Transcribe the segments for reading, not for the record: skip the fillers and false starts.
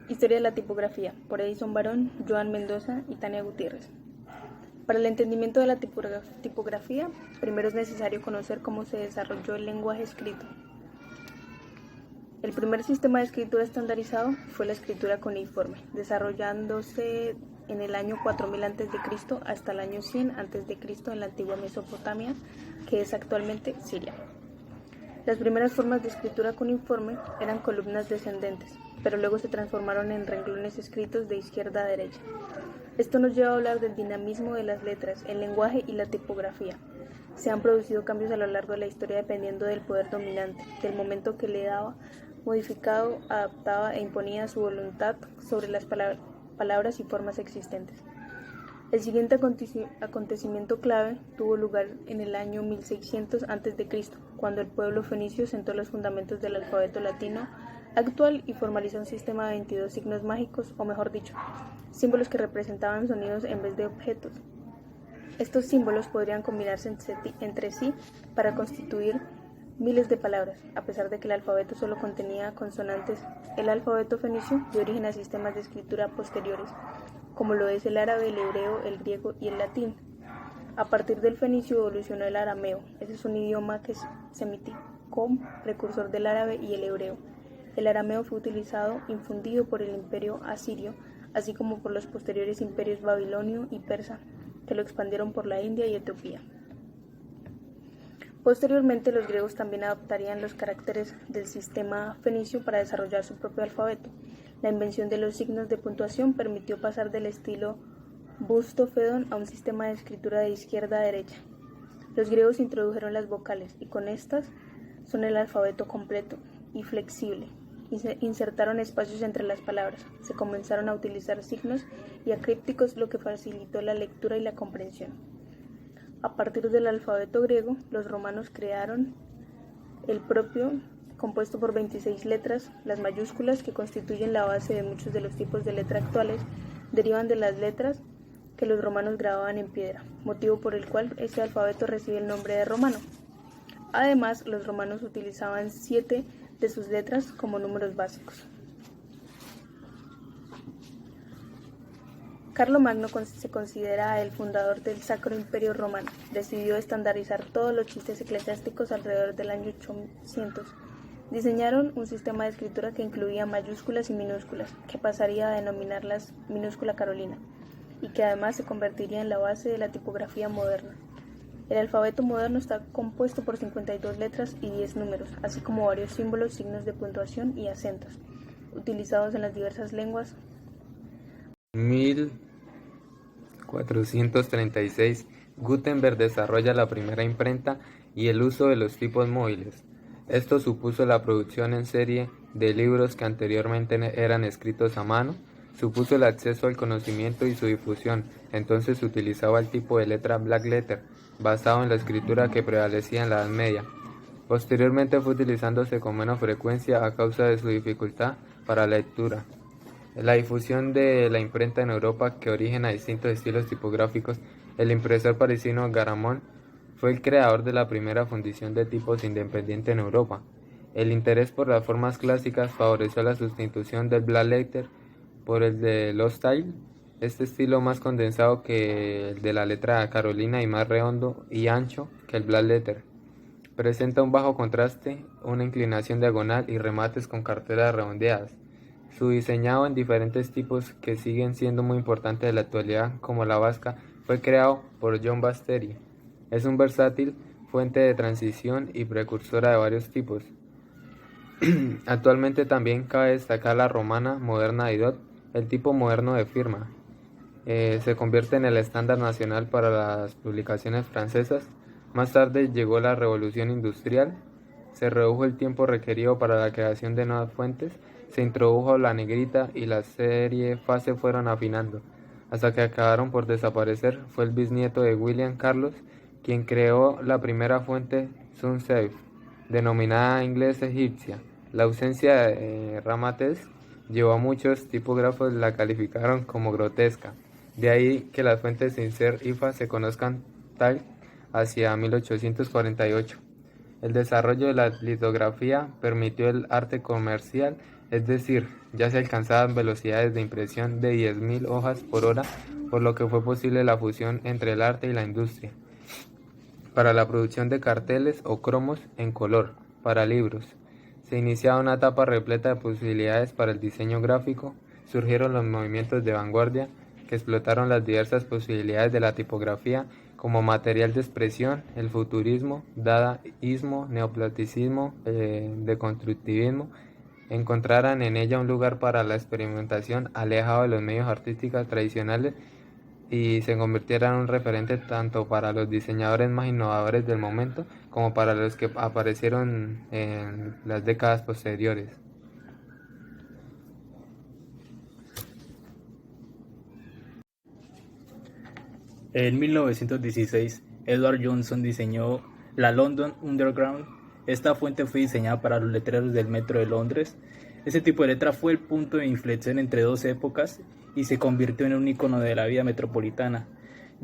Historia de la tipografía, por Edison Barón, Joan Mendoza y Tania Gutiérrez. Para el entendimiento de la tipografía, primero es necesario conocer cómo se desarrolló el lenguaje escrito. El primer sistema de escritura estandarizado fue la escritura cuneiforme, desarrollándose en el año 4000 a.C. hasta el año 100 a.C. en la antigua Mesopotamia, que es actualmente Siria. Las primeras formas de escritura cuneiforme eran columnas descendentes, pero luego se transformaron en renglones escritos de izquierda a derecha. Esto nos lleva a hablar del dinamismo de las letras, el lenguaje y la tipografía. Se han producido cambios a lo largo de la historia dependiendo del poder dominante, del momento que le daba, modificado, adaptaba e imponía su voluntad sobre las palabras y formas existentes. El siguiente acontecimiento clave tuvo lugar en el año 1600 a.C., cuando el pueblo fenicio sentó los fundamentos del alfabeto latino actual y formalizó un sistema de 22 signos mágicos, o mejor dicho, símbolos que representaban sonidos en vez de objetos. Estos símbolos podrían combinarse entre sí para constituir miles de palabras, a pesar de que el alfabeto solo contenía consonantes. El alfabeto fenicio dio origen a sistemas de escritura posteriores, como lo es el árabe, el hebreo, el griego y el latín. A partir del fenicio evolucionó el arameo. Ese es un idioma que es semítico, precursor del árabe y el hebreo. El arameo fue infundido por el imperio asirio, así como por los posteriores imperios babilonio y persa, que lo expandieron por la India y Etiopía. Posteriormente, los griegos también adoptarían los caracteres del sistema fenicio para desarrollar su propio alfabeto. La invención de los signos de puntuación permitió pasar del estilo Busto-Fedon a un sistema de escritura de izquierda a derecha. Los griegos introdujeron las vocales y con estas son el alfabeto completo y flexible. Insertaron espacios entre las palabras. Se comenzaron a utilizar signos y acrípticos, lo que facilitó la lectura y la comprensión. A partir del alfabeto griego, los romanos crearon el propio, compuesto por 26 letras. Las mayúsculas, que constituyen la base de muchos de los tipos de letra actuales, derivan de las letras que los romanos grababan en piedra, motivo por el cual este alfabeto recibe el nombre de romano. Además, los romanos utilizaban 7 de sus letras como números básicos. Carlomagno se considera el fundador del Sacro Imperio Romano. Decidió estandarizar todos los chistes eclesiásticos alrededor del año 800. Diseñaron un sistema de escritura que incluía mayúsculas y minúsculas, que pasaría a denominarlas minúscula carolina, y que además se convertiría en la base de la tipografía moderna. El alfabeto moderno está compuesto por 52 letras y 10 números, así como varios símbolos, signos de puntuación y acentos, utilizados en las diversas lenguas. 1436, Gutenberg desarrolla la primera imprenta y el uso de los tipos móviles. Esto supuso la producción en serie de libros que anteriormente eran escritos a mano, supuso el acceso al conocimiento y su difusión. Entonces se utilizaba el tipo de letra Black Letter, basado en la escritura que prevalecía en la Edad Media. Posteriormente fue utilizándose con menos frecuencia a causa de su dificultad para la lectura. La difusión de la imprenta en Europa, que origina distintos estilos tipográficos. El impresor parisino Garamond fue el creador de la primera fundición de tipos independiente en Europa. El interés por las formas clásicas favoreció la sustitución del Black Letter por el de l'Hostile, este estilo más condensado que el de la letra carolina y más redondo y ancho que el Black Letter. Presenta un bajo contraste, una inclinación diagonal y remates con cartelas redondeadas. Su diseñado en diferentes tipos que siguen siendo muy importantes en la actualidad, como la vasca, fue creado por John Basteri. Es un versátil, fuente de transición y precursora de varios tipos. Actualmente también cabe destacar la romana moderna de Dot, el tipo moderno de firma. Se convierte en el estándar nacional para las publicaciones francesas. Más tarde llegó la revolución industrial, se redujo el tiempo requerido para la creación de nuevas fuentes, se introdujo la negrita y la serie fase fueron afinando, hasta que acabaron por desaparecer. Fue el bisnieto de William Carlos quien creó la primera fuente sans serif, denominada inglés egipcia. La ausencia de ramates llevó a muchos tipógrafos la calificaron como grotesca, de ahí que las fuentes sin ser IFA se conozcan tal hacia 1848. El desarrollo de la litografía permitió el arte comercial, es decir, ya se alcanzaban velocidades de impresión de 10.000 hojas por hora, por lo que fue posible la fusión entre el arte y la industria. Para la producción de carteles o cromos en color, para libros, se iniciaba una etapa repleta de posibilidades para el diseño gráfico. Surgieron los movimientos de vanguardia que explotaron las diversas posibilidades de la tipografía como material de expresión. El futurismo, dadaísmo, neoplasticismo, deconstructivismo encontraran en ella un lugar para la experimentación alejado de los medios artísticos tradicionales y se convirtiera en un referente tanto para los diseñadores más innovadores del momento como para los que aparecieron en las décadas posteriores. En 1916, Edward Johnson diseñó la London Underground. Esta fuente fue diseñada para los letreros del metro de Londres. Este tipo de letra fue el punto de inflexión entre dos épocas y se convirtió en un icono de la vida metropolitana.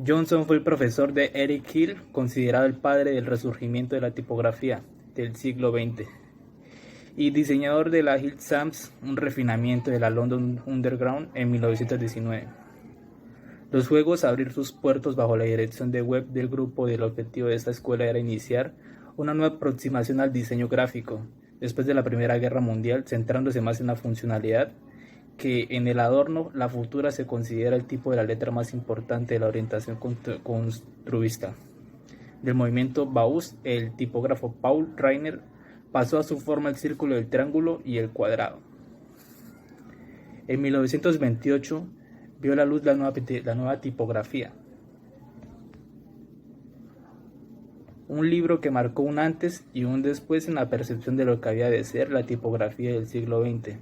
Johnson fue el profesor de Eric Hill, considerado el padre del resurgimiento de la tipografía del siglo XX, y diseñador de la Hill Sans, un refinamiento de la London Underground en 1919. Los juegos a abrir sus puertos bajo la dirección de Webb del grupo. El objetivo de esta escuela era iniciar una nueva aproximación al diseño gráfico después de la Primera Guerra Mundial, centrándose más en la funcionalidad que en el adorno. La futura se considera el tipo de la letra más importante de la orientación constructivista del movimiento Bauhaus. El tipógrafo Paul Reiner pasó a su forma el círculo, el triángulo y el cuadrado. En 1928 vio la luz la nueva tipografía, un libro que marcó un antes y un después en la percepción de lo que había de ser la tipografía del siglo XX.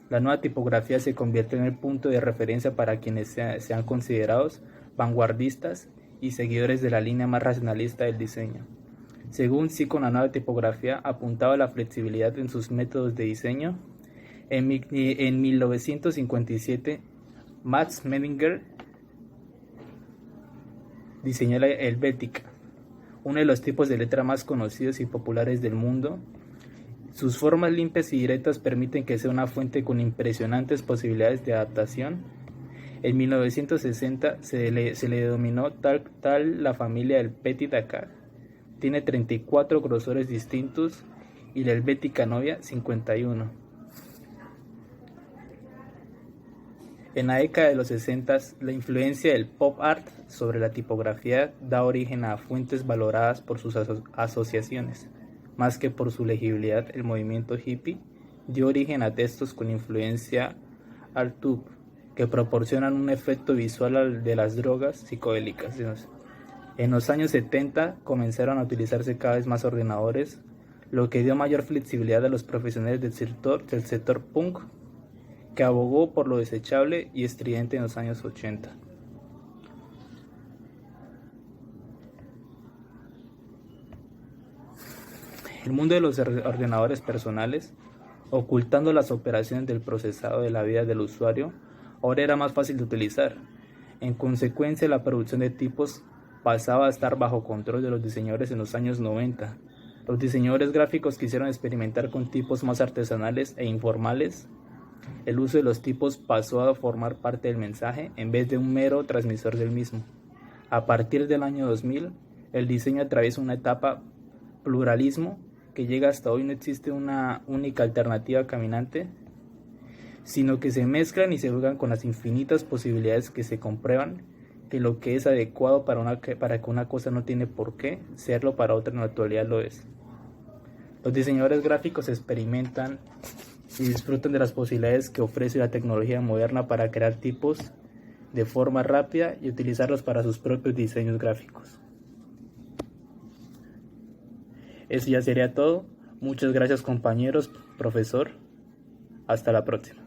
La nueva tipografía se convirtió en el punto de referencia para quienes sean considerados vanguardistas y seguidores de la línea más racionalista del diseño. Según Zico, la nueva tipografía apuntaba a la flexibilidad en sus métodos de diseño. En 1957, Max Medinger diseñó la Helvética, uno de los tipos de letra más conocidos y populares del mundo. Sus formas limpias y directas permiten que sea una fuente con impresionantes posibilidades de adaptación. En 1960 se le denominó tal la familia del Petit Acad. Tiene 34 grosores distintos y la Helvética Novia 51. En la década de los 60, la influencia del pop art sobre la tipografía da origen a fuentes valoradas por sus asociaciones, más que por su legibilidad. El movimiento hippie dio origen a textos con influencia art-tube, que proporcionan un efecto visual de las drogas psicodélicas. En los años 70 comenzaron a utilizarse cada vez más ordenadores, lo que dio mayor flexibilidad a los profesionales del sector punk, que abogó por lo desechable y estridente en los años 80. El mundo de los ordenadores personales, ocultando las operaciones del procesado de la vida del usuario, ahora era más fácil de utilizar. En consecuencia, la producción de tipos pasaba a estar bajo control de los diseñadores en los años 90. Los diseñadores gráficos quisieron experimentar con tipos más artesanales e informales. El uso de los tipos pasó a formar parte del mensaje en vez de un mero transmisor del mismo. A partir del año 2000, el diseño atraviesa una etapa pluralismo que llega hasta hoy. No existe una única alternativa caminante, sino que se mezclan y se juegan con las infinitas posibilidades que se comprueban que lo que es adecuado para que una cosa no tiene por qué serlo para otra, en la actualidad lo es. Los diseñadores gráficos experimentan y disfrutan de las posibilidades que ofrece la tecnología moderna para crear tipos de forma rápida y utilizarlos para sus propios diseños gráficos. Eso ya sería todo. Muchas gracias, compañeros, profesor. Hasta la próxima.